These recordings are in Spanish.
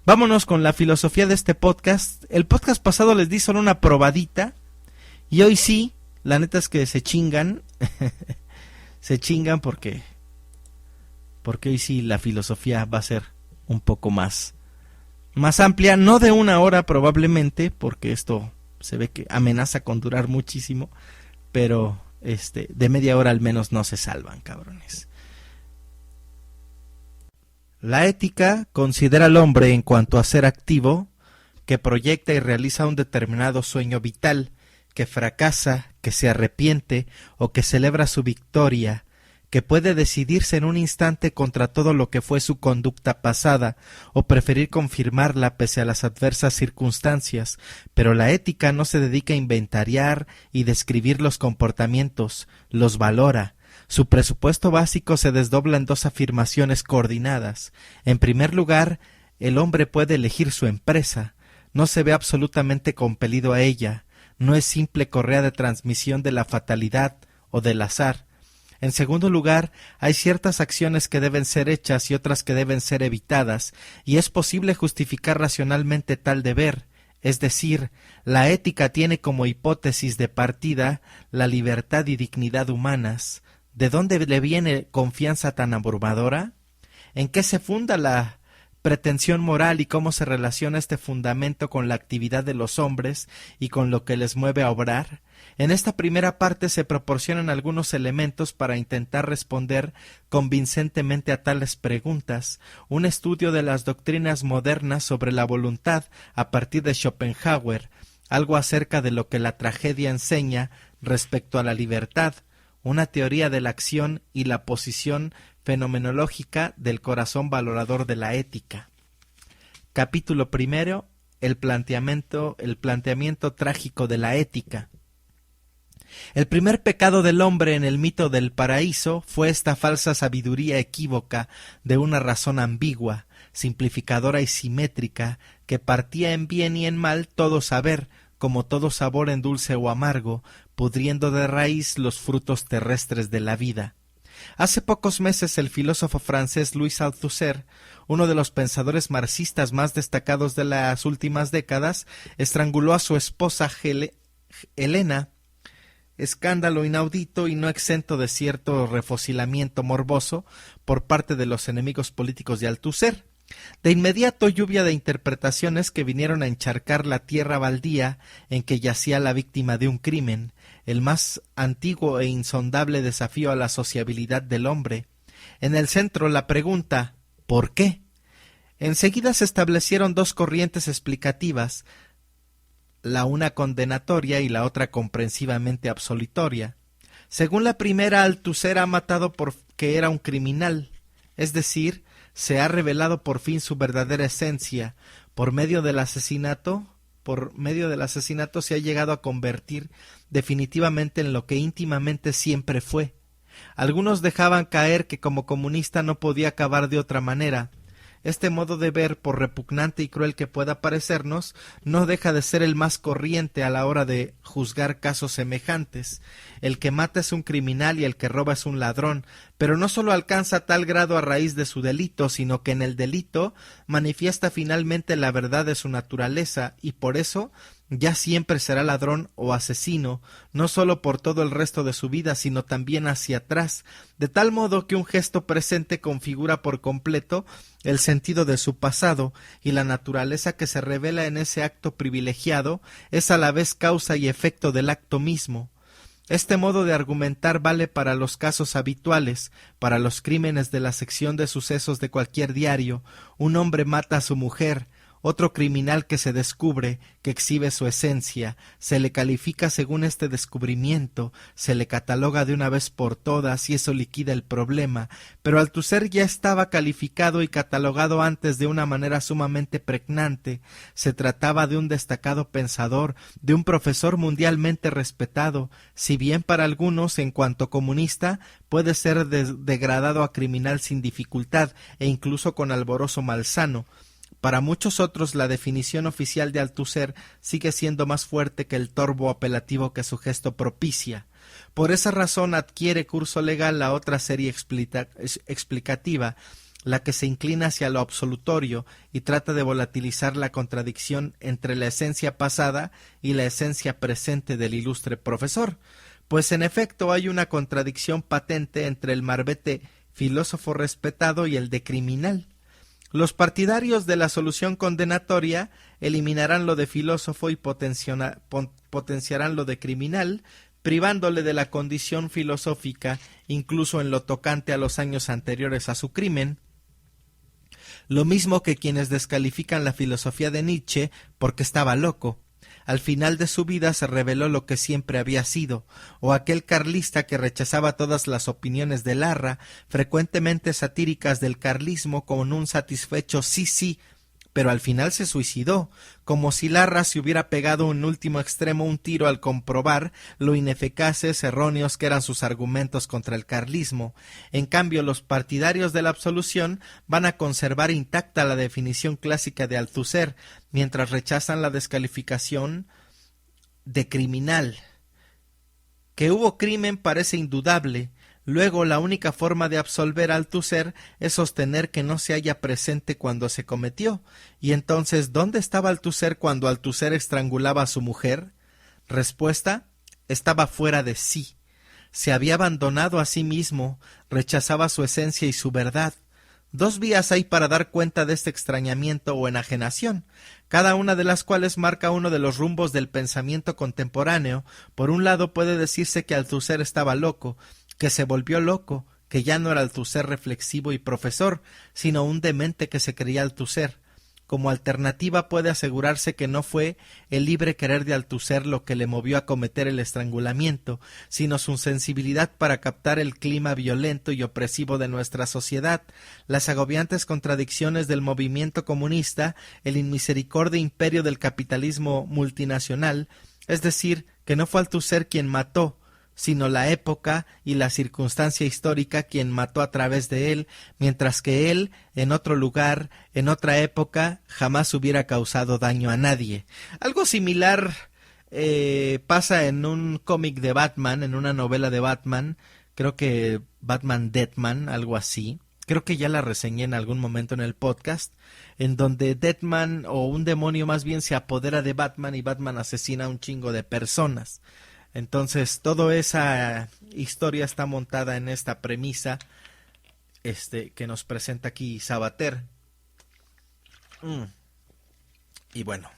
Vámonos con la filosofía de este podcast. El podcast pasado les di solo una probadita y hoy sí, la neta es que se chingan. Se chingan porque hoy sí la filosofía va a ser un poco más amplia, no de una hora probablemente, porque esto se ve que amenaza con durar muchísimo, pero de media hora al menos no se salvan, cabrones. La ética considera al hombre en cuanto a ser activo, que proyecta y realiza un determinado sueño vital, que fracasa, que se arrepiente o que celebra su victoria, que puede decidirse en un instante contra todo lo que fue su conducta pasada o preferir confirmarla pese a las adversas circunstancias, pero la ética no se dedica a inventariar y describir los comportamientos, los valora. Su presupuesto básico se desdobla en dos afirmaciones coordinadas. En primer lugar, el hombre puede elegir su empresa, no se ve absolutamente compelido a ella, no es simple correa de transmisión de la fatalidad o del azar. En segundo lugar, hay ciertas acciones que deben ser hechas y otras que deben ser evitadas, y es posible justificar racionalmente tal deber, es decir, la ética tiene como hipótesis de partida la libertad y dignidad humanas. ¿De dónde le viene confianza tan abrumadora? ¿En qué se funda la pretensión moral y cómo se relaciona este fundamento con la actividad de los hombres y con lo que les mueve a obrar? En esta primera parte se proporcionan algunos elementos para intentar responder convincentemente a tales preguntas, un estudio de las doctrinas modernas sobre la voluntad a partir de Schopenhauer, algo acerca de lo que la tragedia enseña respecto a la libertad, una teoría de la acción y la posición fenomenológica del corazón valorador de la ética. Capítulo primero, el planteamiento trágico de la ética. El primer pecado del hombre en el mito del paraíso fue esta falsa sabiduría equívoca de una razón ambigua, simplificadora y simétrica, que partía en bien y en mal todo saber, como todo sabor en dulce o amargo, pudriendo de raíz los frutos terrestres de la vida. Hace pocos meses el filósofo francés Louis Althusser, uno de los pensadores marxistas más destacados de las últimas décadas, estranguló a su esposa Helena, escándalo inaudito y no exento de cierto refosilamiento morboso por parte de los enemigos políticos de Althusser. De inmediato lluvia de interpretaciones que vinieron a encharcar la tierra baldía en que yacía la víctima de un crimen, el más antiguo e insondable desafío a la sociabilidad del hombre. En el centro la pregunta ¿por qué? Enseguida se establecieron dos corrientes explicativas, la una condenatoria y la otra comprensivamente absolutoria. Según la primera, Althusser ha matado porque era un criminal, es decir, se ha revelado por fin su verdadera esencia. Por medio del asesinato se ha llegado a convertir definitivamente en lo que íntimamente siempre fue. Algunos dejaban caer que como comunista no podía acabar de otra manera. Este modo de ver, por repugnante y cruel que pueda parecernos, no deja de ser el más corriente a la hora de juzgar casos semejantes. El que mata es un criminal y el que roba es un ladrón, pero no sólo alcanza tal grado a raíz de su delito, sino que en el delito manifiesta finalmente la verdad de su naturaleza, y por eso ya siempre será ladrón o asesino, no sólo por todo el resto de su vida, sino también hacia atrás, de tal modo que un gesto presente configura por completo el sentido de su pasado, y la naturaleza que se revela en ese acto privilegiado es a la vez causa y efecto del acto mismo. Este modo de argumentar vale para los casos habituales, para los crímenes de la sección de sucesos de cualquier diario. Un hombre mata a su mujer, otro criminal que se descubre, que exhibe su esencia, se le califica según este descubrimiento, se le cataloga de una vez por todas y eso liquida el problema, pero Althusser ya estaba calificado y catalogado antes de una manera sumamente pregnante. Se trataba de un destacado pensador, de un profesor mundialmente respetado, si bien para algunos, en cuanto comunista, puede ser degradado a criminal sin dificultad e incluso con alborozo malsano. Para muchos otros la definición oficial de Althusser sigue siendo más fuerte que el torvo apelativo que su gesto propicia. Por esa razón adquiere curso legal la otra serie explicativa. la que se inclina hacia lo absolutorio y trata de volatilizar la contradicción entre la esencia pasada y la esencia presente del ilustre profesor, pues en efecto hay una contradicción patente entre el marbete filósofo respetado y el de criminal. Los partidarios de la solución condenatoria eliminarán lo de filósofo y potenciarán lo de criminal, privándole de la condición filosófica incluso en lo tocante a los años anteriores a su crimen, lo mismo que quienes descalifican la filosofía de Nietzsche porque estaba loco. Al final de su vida se reveló lo que siempre había sido, o aquel carlista que rechazaba todas las opiniones de Larra, frecuentemente satíricas del carlismo, con un satisfecho sí, pero al final se suicidó, como si Larra se hubiera pegado en último extremo un tiro al comprobar lo ineficaces, erróneos que eran sus argumentos contra el carlismo. En cambio, los partidarios de la absolución van a conservar intacta la definición clásica de Althusser, mientras rechazan la descalificación de criminal. Que hubo crimen parece indudable. Luego, la única forma de absolver a Althusser es sostener que no se halla presente cuando se cometió. Y entonces, ¿dónde estaba Althusser cuando Althusser estrangulaba a su mujer? Respuesta: estaba fuera de sí. Se había abandonado a sí mismo, rechazaba su esencia y su verdad. Dos vías hay para dar cuenta de este extrañamiento o enajenación, cada una de las cuales marca uno de los rumbos del pensamiento contemporáneo. Por un lado puede decirse que Althusser estaba loco, que se volvió loco, que ya no era Althusser reflexivo y profesor, sino un demente que se creía Althusser. Como alternativa puede asegurarse que no fue el libre querer de Althusser lo que le movió a cometer el estrangulamiento, sino su sensibilidad para captar el clima violento y opresivo de nuestra sociedad, las agobiantes contradicciones del movimiento comunista, el inmisericordia imperio del capitalismo multinacional, es decir, que no fue Althusser quien mató, sino la época y la circunstancia histórica quien mató a través de él, mientras que él, en otro lugar, en otra época, jamás hubiera causado daño a nadie. Algo similar pasa en un cómic de Batman, en una novela de Batman, creo que Batman Deathman, algo así. Creo que ya la reseñé en algún momento en el podcast, en donde Deathman, o un demonio más bien, se apodera de Batman y Batman asesina a un chingo de personas. Entonces, toda esa historia está montada en esta premisa que nos presenta aquí Sabater. Y bueno,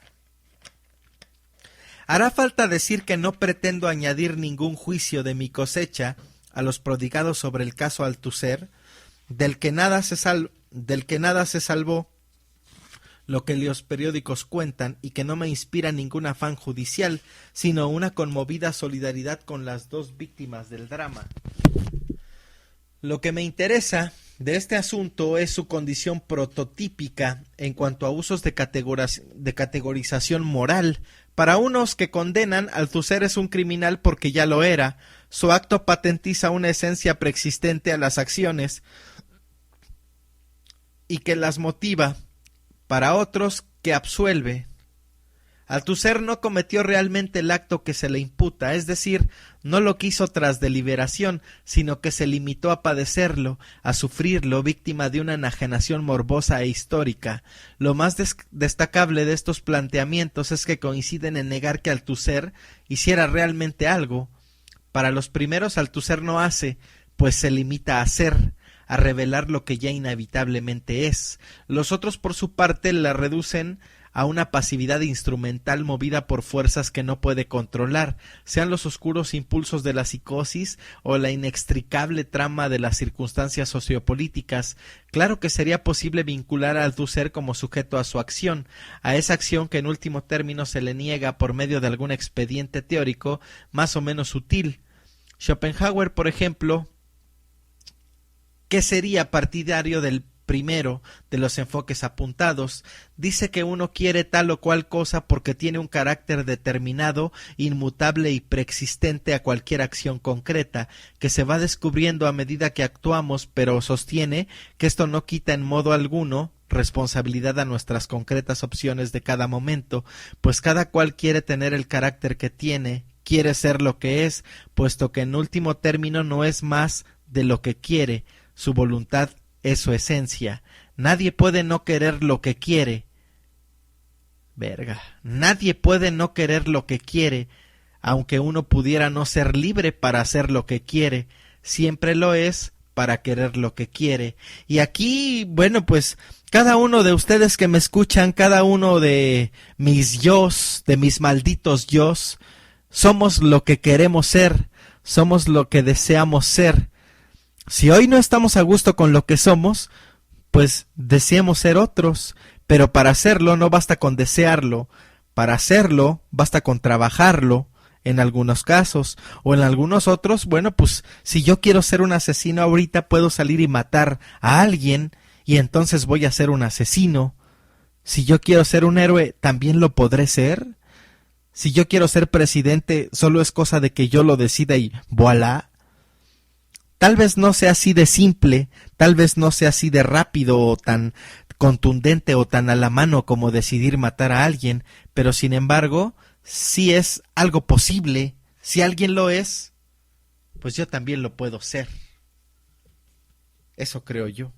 hará falta decir que no pretendo añadir ningún juicio de mi cosecha a los prodigados sobre el caso Althusser, del que nada se salvó lo que los periódicos cuentan, y que no me inspira ningún afán judicial, sino una conmovida solidaridad con las dos víctimas del drama. Lo que me interesa de este asunto es su condición prototípica en cuanto a usos de categorización moral. Para unos que condenan, Althusser es un criminal porque ya lo era. Su acto patentiza una esencia preexistente a las acciones y que las motiva. Para otros, que absuelve. Althusser no cometió realmente el acto que se le imputa, es decir, no lo quiso tras deliberación, sino que se limitó a padecerlo, a sufrirlo, víctima de una enajenación morbosa e histórica. Lo más destacable de estos planteamientos es que coinciden en negar que Althusser hiciera realmente algo. Para los primeros, Althusser no hace, pues se limita a ser, a revelar lo que ya inevitablemente es. Los otros, por su parte, la reducen a una pasividad instrumental movida por fuerzas que no puede controlar, sean los oscuros impulsos de la psicosis o la inextricable trama de las circunstancias sociopolíticas. Claro que sería posible vincular a Althusser como sujeto a su acción, a esa acción que en último término se le niega por medio de algún expediente teórico más o menos sutil. Schopenhauer, por ejemplo, que sería partidario del primero de los enfoques apuntados, dice que uno quiere tal o cual cosa porque tiene un carácter determinado, inmutable y preexistente a cualquier acción concreta, que se va descubriendo a medida que actuamos, pero sostiene que esto no quita en modo alguno responsabilidad a nuestras concretas opciones de cada momento, pues cada cual quiere tener el carácter que tiene, quiere ser lo que es, puesto que en último término no es más de lo que quiere. Su voluntad es su esencia. Nadie puede no querer lo que quiere. Nadie puede no querer lo que quiere, aunque uno pudiera no ser libre para hacer lo que quiere. Siempre lo es para querer lo que quiere. Y aquí, bueno, pues cada uno de ustedes que me escuchan, cada uno de mis yos, de mis malditos yos, somos lo que queremos ser, somos lo que deseamos ser. Si hoy no estamos a gusto con lo que somos, pues deseamos ser otros, pero para hacerlo no basta con desearlo, para hacerlo basta con trabajarlo, en algunos casos, o en algunos otros, bueno, pues si yo quiero ser un asesino ahorita puedo salir y matar a alguien, y entonces voy a ser un asesino. Si yo quiero ser un héroe, ¿también lo podré ser? Si yo quiero ser presidente, solo es cosa de que yo lo decida y voilà. Tal vez no sea así de simple, tal vez no sea así de rápido o tan contundente o tan a la mano como decidir matar a alguien, pero sin embargo, si es algo posible. Si alguien lo es, pues yo también lo puedo ser. Eso creo yo.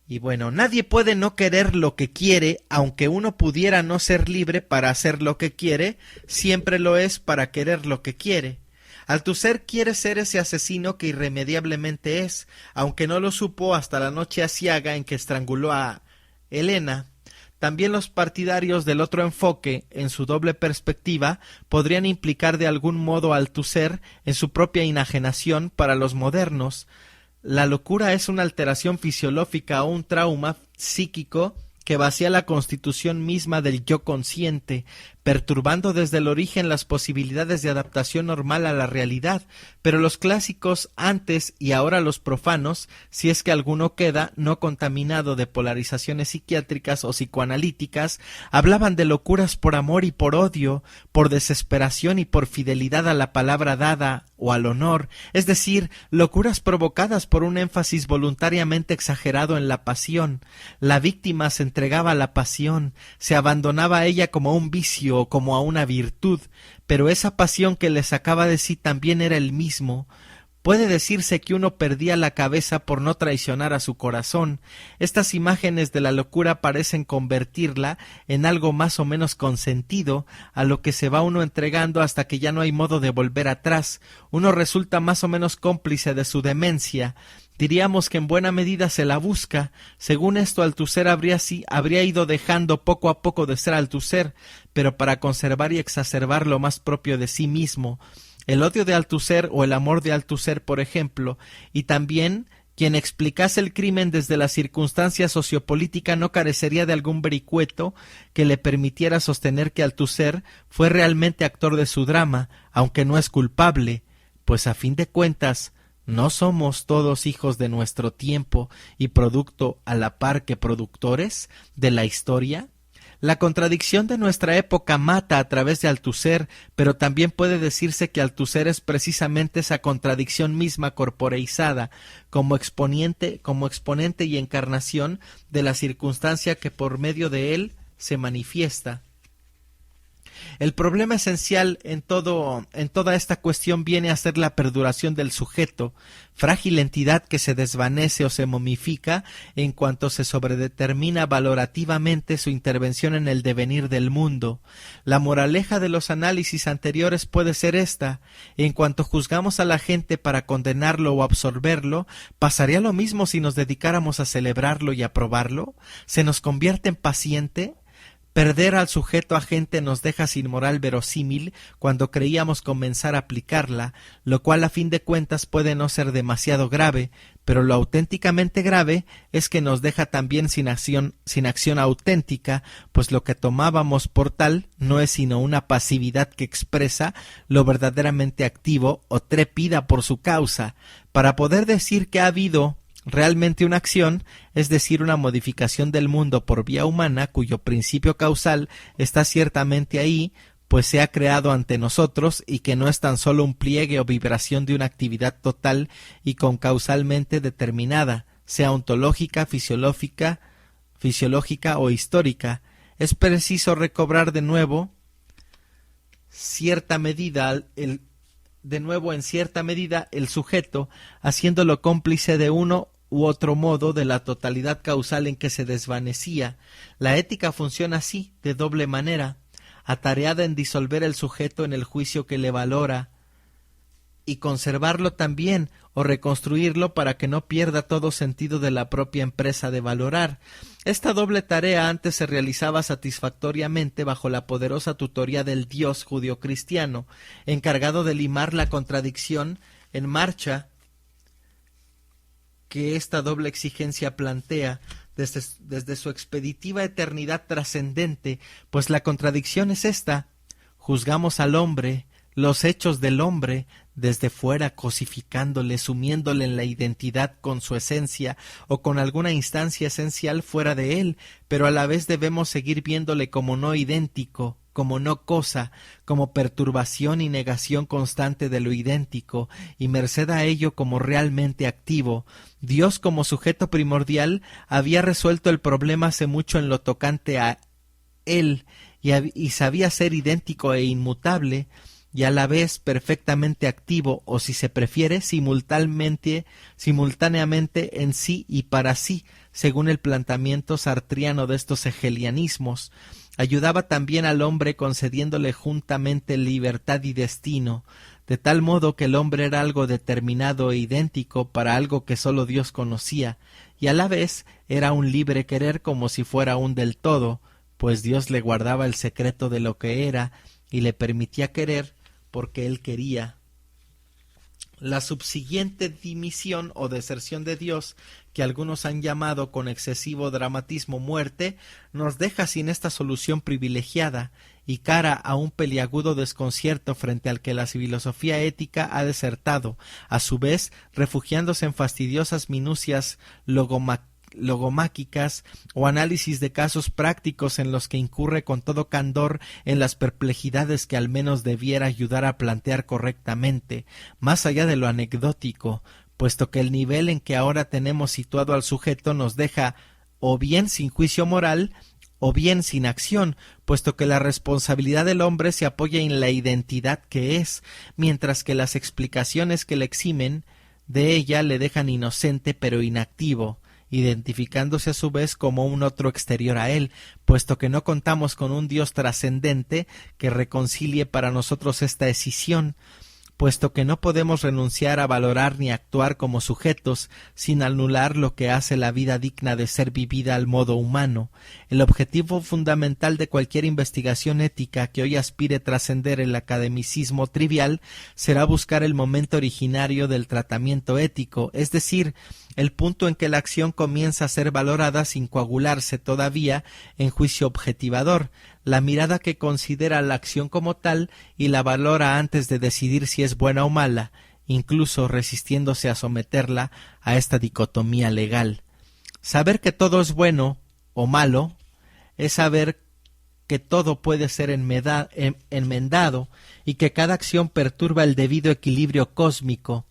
Y bueno, nadie puede no querer lo que quiere, aunque uno pudiera no ser libre para hacer lo que quiere, siempre lo es para querer lo que quiere. Althusser quiere ser ese asesino que irremediablemente es, aunque no lo supo hasta la noche aciaga en que estranguló a Helena. También los partidarios del otro enfoque, en su doble perspectiva, podrían implicar de algún modo a Althusser en su propia enajenación para los modernos. La locura es una alteración fisiológica o un trauma psíquico que vacía la constitución misma del yo consciente, perturbando desde el origen las posibilidades de adaptación normal a la realidad, pero los clásicos antes y ahora los profanos, si es que alguno queda no contaminado de polarizaciones psiquiátricas o psicoanalíticas, hablaban de locuras por amor y por odio, por desesperación y por fidelidad a la palabra dada o al honor, es decir, locuras provocadas por un énfasis voluntariamente exagerado en la pasión. La víctima se entregaba a la pasión, se abandonaba a ella como a un vicio o como a una virtud, pero esa pasión que le sacaba de sí también era el mismo. Puede decirse que uno perdía la cabeza por no traicionar a su corazón. Estas imágenes de la locura parecen convertirla en algo más o menos consentido, a lo que se va uno entregando hasta que ya no hay modo de volver atrás. Uno resulta más o menos cómplice de su demencia. Diríamos que en buena medida se la busca. Según esto, Althusser habría ido dejando poco a poco de ser Althusser, pero para conservar y exacerbar lo más propio de sí mismo. El odio de Althusser o el amor de Althusser, por ejemplo, y también quien explicase el crimen desde la circunstancia sociopolítica no carecería de algún vericueto que le permitiera sostener que Althusser fue realmente actor de su drama, aunque no es culpable, pues a fin de cuentas ¿no somos todos hijos de nuestro tiempo y producto a la par que productores de la historia? La contradicción de nuestra época mata a través de Althusser, pero también puede decirse que Althusser es precisamente esa contradicción misma corporeizada, como exponente y encarnación de la circunstancia que por medio de él se manifiesta. El problema esencial en toda esta cuestión viene a ser la perduración del sujeto, frágil entidad que se desvanece o se momifica en cuanto se sobredetermina valorativamente su intervención en el devenir del mundo. La moraleja de los análisis anteriores puede ser esta: en cuanto juzgamos a la gente para condenarlo o absorberlo, ¿pasaría lo mismo si nos dedicáramos a celebrarlo y aprobarlo? ¿Se nos convierte en paciente? Perder al sujeto agente nos deja sin moral verosímil cuando creíamos comenzar a aplicarla, lo cual a fin de cuentas puede no ser demasiado grave, pero lo auténticamente grave es que nos deja también sin acción auténtica, pues lo que tomábamos por tal no es sino una pasividad que expresa lo verdaderamente activo o trépida por su causa. Para poder decir que ha habido realmente una acción, es decir, una modificación del mundo por vía humana, cuyo principio causal está ciertamente ahí, pues se ha creado ante nosotros y que no es tan solo un pliegue o vibración de una actividad total y concausalmente determinada, sea ontológica, fisiológica o histórica. Es preciso recobrar de nuevo cierta medida de nuevo en cierta medida el sujeto, haciéndolo cómplice de uno u otro modo de la totalidad causal en que se desvanecía. La ética funciona así, de doble manera, atareada en disolver el sujeto en el juicio que le valora, y conservarlo también o reconstruirlo para que no pierda todo sentido de la propia empresa de valorar. Esta doble tarea antes se realizaba satisfactoriamente bajo la poderosa tutoría del Dios judio-cristiano, encargado de limar la contradicción en marcha que esta doble exigencia plantea desde su expeditiva eternidad trascendente, pues la contradicción es esta: juzgamos al hombre, los hechos del hombre, desde fuera, cosificándole, sumiéndole en la identidad con su esencia o con alguna instancia esencial fuera de él, pero a la vez debemos seguir viéndole como no idéntico, como no cosa, como perturbación y negación constante de lo idéntico, y merced a ello como realmente activo. Dios, como sujeto primordial, había resuelto el problema hace mucho en lo tocante a él, y sabía ser idéntico e inmutable, y a la vez perfectamente activo, o si se prefiere, simultáneamente en sí y para sí, según el planteamiento sartriano de estos hegelianismos. Ayudaba también al hombre concediéndole juntamente libertad y destino, de tal modo que el hombre era algo determinado e idéntico para algo que sólo Dios conocía, y a la vez era un libre querer como si fuera un del todo, pues Dios le guardaba el secreto de lo que era y le permitía querer porque él quería. La subsiguiente dimisión o deserción de Dios, que algunos han llamado con excesivo dramatismo muerte, nos deja sin esta solución privilegiada y cara a un peliagudo desconcierto frente al que la filosofía ética ha desertado, a su vez refugiándose en fastidiosas minucias logomáquicas o análisis de casos prácticos en los que incurre con todo candor en las perplejidades que al menos debiera ayudar a plantear correctamente, más allá de lo anecdótico, puesto que el nivel en que ahora tenemos situado al sujeto nos deja o bien sin juicio moral o bien sin acción, puesto que la responsabilidad del hombre se apoya en la identidad que es, mientras que las explicaciones que le eximen de ella le dejan inocente pero inactivo, identificándose a su vez como un otro exterior a él, puesto que no contamos con un Dios trascendente que reconcilie para nosotros esta escisión, puesto que no podemos renunciar a valorar ni actuar como sujetos sin anular lo que hace la vida digna de ser vivida al modo humano. El objetivo fundamental de cualquier investigación ética que hoy aspire trascender el academicismo trivial será buscar el momento originario del tratamiento ético, es decir, el punto en que la acción comienza a ser valorada sin coagularse todavía en juicio objetivador, la mirada que considera la acción como tal y la valora antes de decidir si es buena o mala, incluso resistiéndose a someterla a esta dicotomía legal. Saber que todo es bueno o malo es saber que todo puede ser enmendado y que cada acción perturba el debido equilibrio cósmico,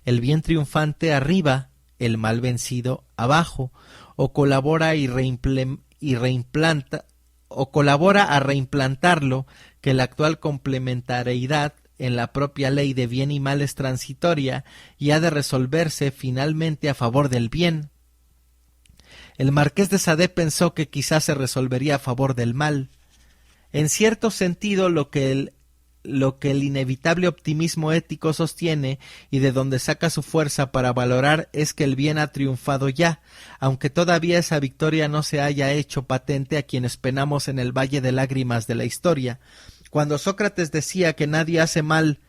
el bien triunfante arriba, el mal vencido abajo, o colabora a reimplantarlo, que la actual complementariedad en la propia ley de bien y mal es transitoria y ha de resolverse finalmente a favor del bien. El marqués de Sade pensó que quizás se resolvería a favor del mal. En cierto sentido, lo que el inevitable optimismo ético sostiene y de donde saca su fuerza para valorar es que el bien ha triunfado ya, aunque todavía esa victoria no se haya hecho patente a quienes penamos en el valle de lágrimas de la historia. Cuando Sócrates decía que nadie hace mal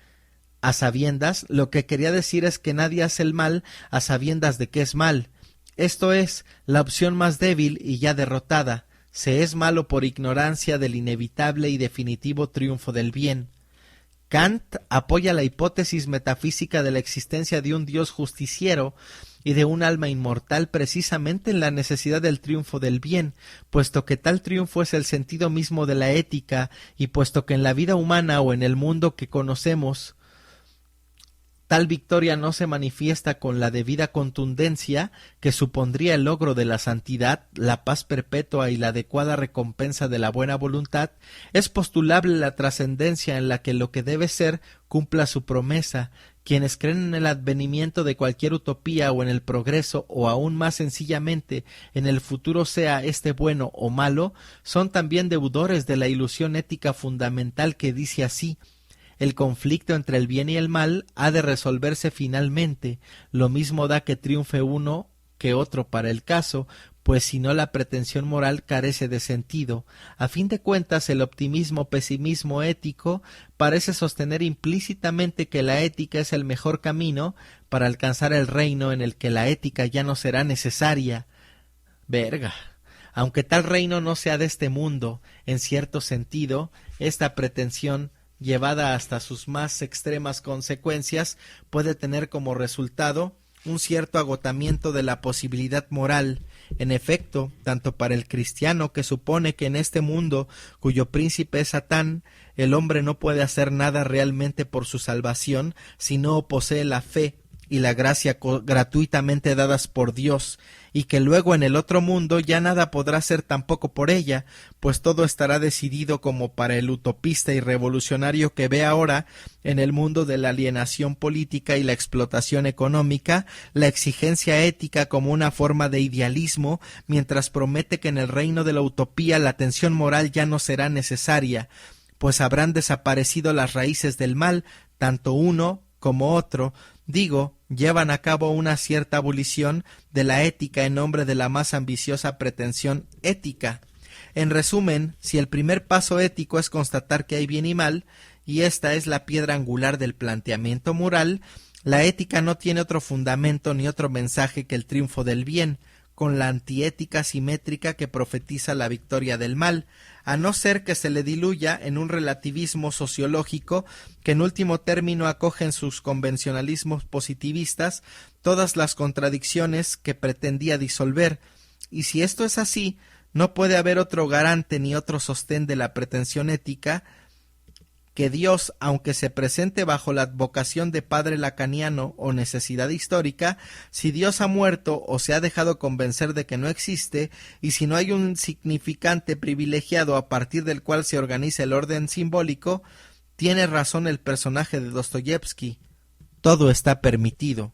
a sabiendas, lo que quería decir es que nadie hace el mal a sabiendas de que es mal. Esto es la opción más débil y ya derrotada. Se es malo por ignorancia del inevitable y definitivo triunfo del bien. Kant apoya la hipótesis metafísica de la existencia de un Dios justiciero y de un alma inmortal precisamente en la necesidad del triunfo del bien, puesto que tal triunfo es el sentido mismo de la ética y puesto que en la vida humana o en el mundo que conocemos Tal victoria no se manifiesta con la debida contundencia que supondría el logro de la santidad, la paz perpetua y la adecuada recompensa de la buena voluntad. Es postulable la trascendencia en la que lo que debe ser cumpla su promesa. Quienes creen en el advenimiento de cualquier utopía o en el progreso, o aún más sencillamente en el futuro sea este bueno o malo, son también deudores de la ilusión ética fundamental que dice así: el conflicto entre el bien y el mal ha de resolverse finalmente, lo mismo da que triunfe uno que otro para el caso, pues si no la pretensión moral carece de sentido. A fin de cuentas, el optimismo-pesimismo ético parece sostener implícitamente que la ética es el mejor camino para alcanzar el reino en el que la ética ya no será necesaria. Verga. Aunque tal reino no sea de este mundo, en cierto sentido, esta pretensión, llevada hasta sus más extremas consecuencias, puede tener como resultado un cierto agotamiento de la posibilidad moral. En efecto, tanto para el cristiano, que supone que en este mundo, cuyo príncipe es Satán, el hombre no puede hacer nada realmente por su salvación si no posee la fe y la gracia gratuitamente dadas por Dios, y que luego en el otro mundo ya nada podrá ser tampoco por ella, pues todo estará decidido, como para el utopista y revolucionario que ve ahora en el mundo de la alienación política y la explotación económica la exigencia ética como una forma de idealismo, mientras promete que en el reino de la utopía la tensión moral ya no será necesaria, pues habrán desaparecido las raíces del mal, tanto uno como otro, llevan a cabo una cierta abolición de la ética en nombre de la más ambiciosa pretensión ética. En resumen, si el primer paso ético es constatar que hay bien y mal, y esta es la piedra angular del planteamiento moral, la ética no tiene otro fundamento ni otro mensaje que el triunfo del bien, con la antiética simétrica que profetiza la victoria del mal, a no ser que se le diluya en un relativismo sociológico que en último término acoge en sus convencionalismos positivistas todas las contradicciones que pretendía disolver, y si esto es así, no puede haber otro garante ni otro sostén de la pretensión ética que Dios, aunque se presente bajo la advocación de padre lacaniano o necesidad histórica. Si Dios ha muerto o se ha dejado convencer de que no existe, y si no hay un significante privilegiado a partir del cual se organiza el orden simbólico, tiene razón el personaje de Dostoyevsky: todo está permitido.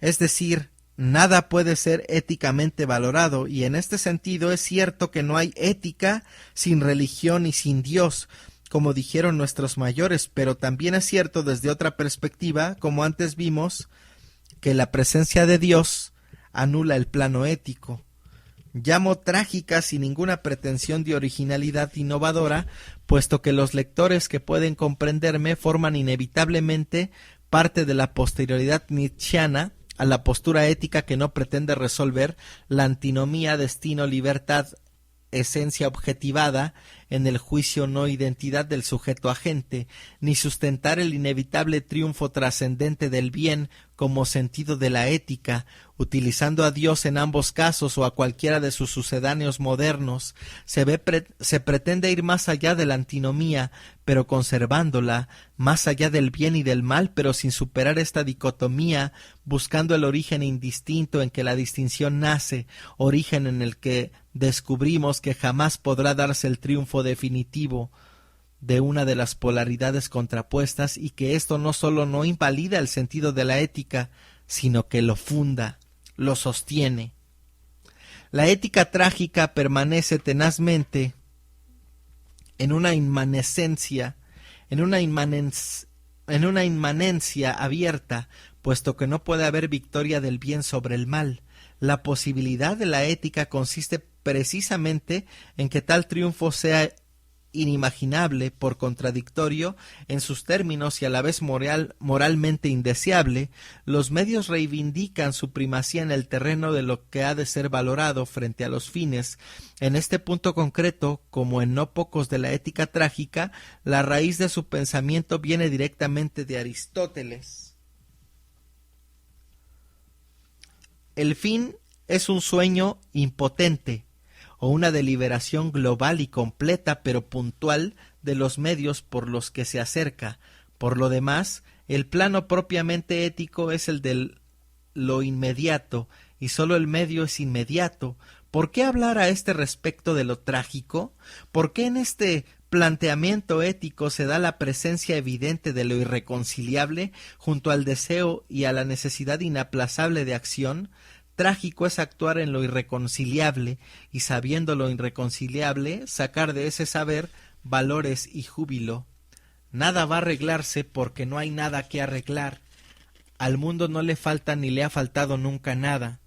Es decir, nada puede ser éticamente valorado, y en este sentido es cierto que no hay ética sin religión y sin Dios, como dijeron nuestros mayores, pero también es cierto desde otra perspectiva, como antes vimos, que la presencia de Dios anula el plano ético. Llamo trágica sin ninguna pretensión de originalidad innovadora, puesto que los lectores que pueden comprenderme forman inevitablemente parte de la posterioridad nietzscheana a la postura ética que no pretende resolver la antinomía destino-libertad, esencia objetivada en el juicio no identidad del sujeto agente, ni sustentar el inevitable triunfo trascendente del bien como sentido de la ética, utilizando a Dios en ambos casos o a cualquiera de sus sucedáneos modernos. Se pretende ir más allá de la antinomía, pero conservándola, más allá del bien y del mal, pero sin superar esta dicotomía, buscando el origen indistinto en que la distinción nace, origen en el que descubrimos que jamás podrá darse el triunfo definitivo de una de las polaridades contrapuestas, y que esto no sólo no invalida el sentido de la ética, sino que lo funda, lo sostiene. La ética trágica permanece tenazmente en una inmanencia abierta, puesto que no puede haber victoria del bien sobre el mal. La posibilidad de la ética consiste precisamente en que tal triunfo sea inimaginable, por contradictorio en sus términos y a la vez moralmente indeseable. Los medios reivindican su primacía en el terreno de lo que ha de ser valorado frente a los fines. En este punto concreto, como en no pocos de la ética trágica, la raíz de su pensamiento viene directamente de Aristóteles. El fin es un sueño impotente, o una deliberación global y completa pero puntual de los medios por los que se acerca. Por lo demás, El plano propiamente ético es el de lo inmediato, y sólo el medio es inmediato. ¿Por qué hablar a este respecto de lo trágico? ¿Por qué en este planteamiento ético se da la presencia evidente de lo irreconciliable junto al deseo y a la necesidad inaplazable de acción? Trágico es actuar en lo irreconciliable y, sabiendo lo irreconciliable, sacar de ese saber valores y júbilo. Nada va a arreglarse porque no hay nada que arreglar. Al mundo no le falta ni le ha faltado nunca nada.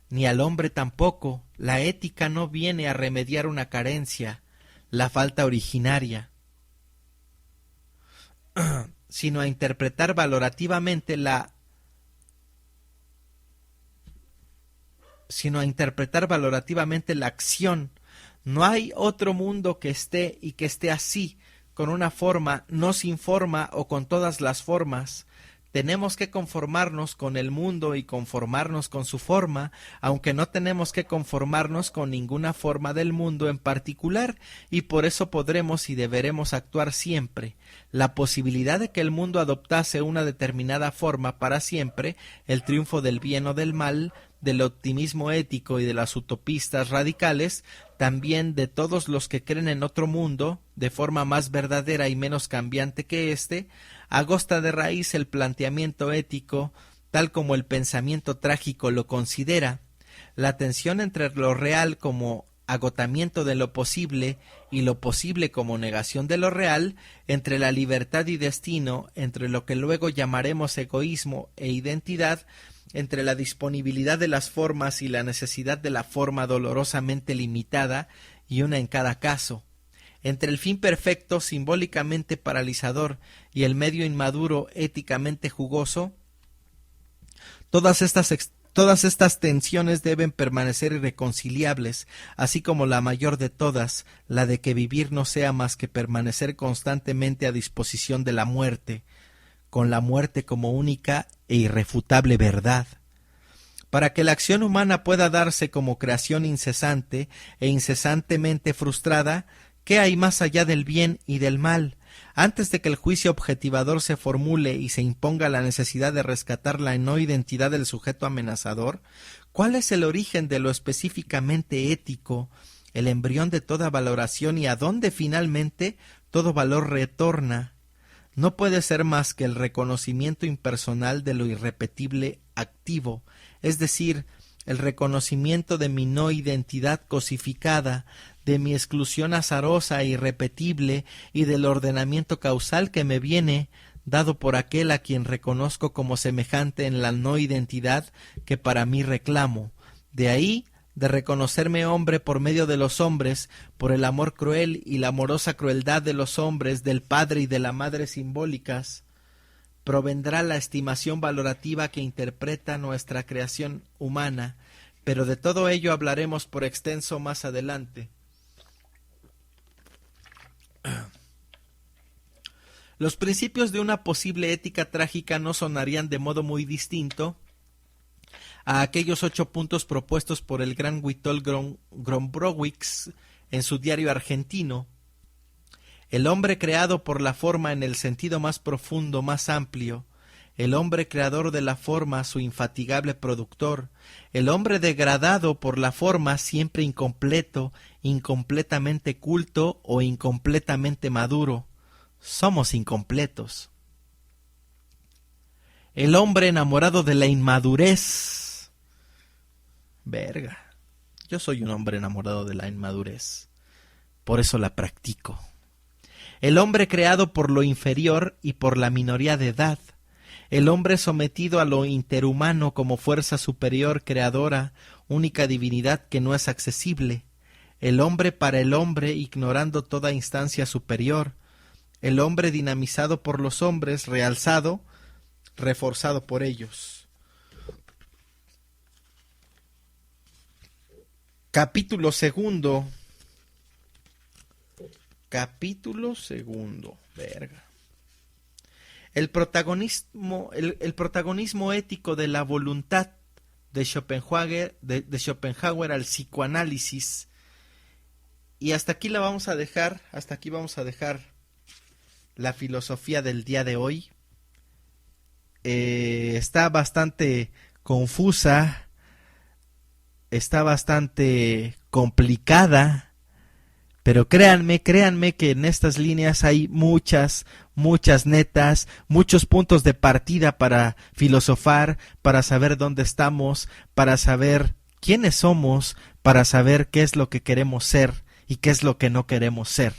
Ni al hombre tampoco. La ética no viene a remediar una carencia, la falta originaria, sino a interpretar valorativamente la acción. No hay otro mundo que esté y que esté así, con una forma, no sin forma o con todas las formas. Tenemos que conformarnos con el mundo y conformarnos con su forma, aunque no tenemos que conformarnos con ninguna forma del mundo en particular, y por eso podremos y deberemos actuar siempre. La posibilidad de que el mundo adoptase una determinada forma para siempre, el triunfo del bien o del mal, del optimismo ético y de las utopistas radicales, también de todos los que creen en otro mundo, de forma más verdadera y menos cambiante que éste, agosta de raíz el planteamiento ético, tal como el pensamiento trágico lo considera. La tensión entre lo real como agotamiento de lo posible y lo posible como negación de lo real, entre la libertad y destino, entre lo que luego llamaremos egoísmo e identidad, entre la disponibilidad de las formas y la necesidad de la forma dolorosamente limitada, y una en cada caso, entre el fin perfecto simbólicamente paralizador y el medio inmaduro éticamente jugoso. Todas estas tensiones deben permanecer irreconciliables, así como la mayor de todas, la de que vivir no sea más que permanecer constantemente a disposición de la muerte, con la muerte como única e irrefutable verdad. Para que la acción humana pueda darse como creación incesante e incesantemente frustrada, ¿qué hay más allá del bien y del mal? Antes de que el juicio objetivador se formule y se imponga la necesidad de rescatar la no identidad del sujeto amenazador, ¿cuál es el origen de lo específicamente ético, el embrión de toda valoración y a dónde finalmente todo valor retorna? No puede ser más que el reconocimiento impersonal de lo irrepetible activo, es decir, el reconocimiento de mi no identidad cosificada, de mi exclusión azarosa e irrepetible y del ordenamiento causal que me viene dado por aquel a quien reconozco como semejante en la no identidad que para mí reclamo. De ahí, de reconocerme hombre por medio de los hombres, por el amor cruel y la amorosa crueldad de los hombres, del padre y de la madre simbólicas, provendrá la estimación valorativa que interpreta nuestra creación humana, pero de todo ello hablaremos por extenso más adelante. Los principios de una posible ética trágica no sonarían de modo muy distinto a aquellos 8 puntos propuestos por el gran Witold Gombrowicz en su diario argentino. El hombre creado por la forma en el sentido más profundo, más amplio, el hombre creador de la forma, su infatigable productor, el hombre degradado por la forma, siempre incompleto, incompletamente culto o incompletamente maduro. Somos incompletos. El hombre enamorado de la inmadurez. Verga, yo soy un hombre enamorado de la inmadurez, por eso la practico. El hombre creado por lo inferior y por la minoría de edad, el hombre sometido a lo interhumano como fuerza superior creadora, única divinidad que no es accesible, el hombre para el hombre ignorando toda instancia superior, el hombre dinamizado por los hombres, realzado, reforzado por ellos. Capítulo segundo, verga. El protagonismo ético de la voluntad de Schopenhauer al psicoanálisis. Y hasta aquí vamos a dejar la filosofía del día de hoy. está bastante confusa, está bastante complicada, pero créanme que en estas líneas hay muchas netas, muchos puntos de partida para filosofar, para saber dónde estamos, para saber quiénes somos, para saber qué es lo que queremos ser y qué es lo que no queremos ser.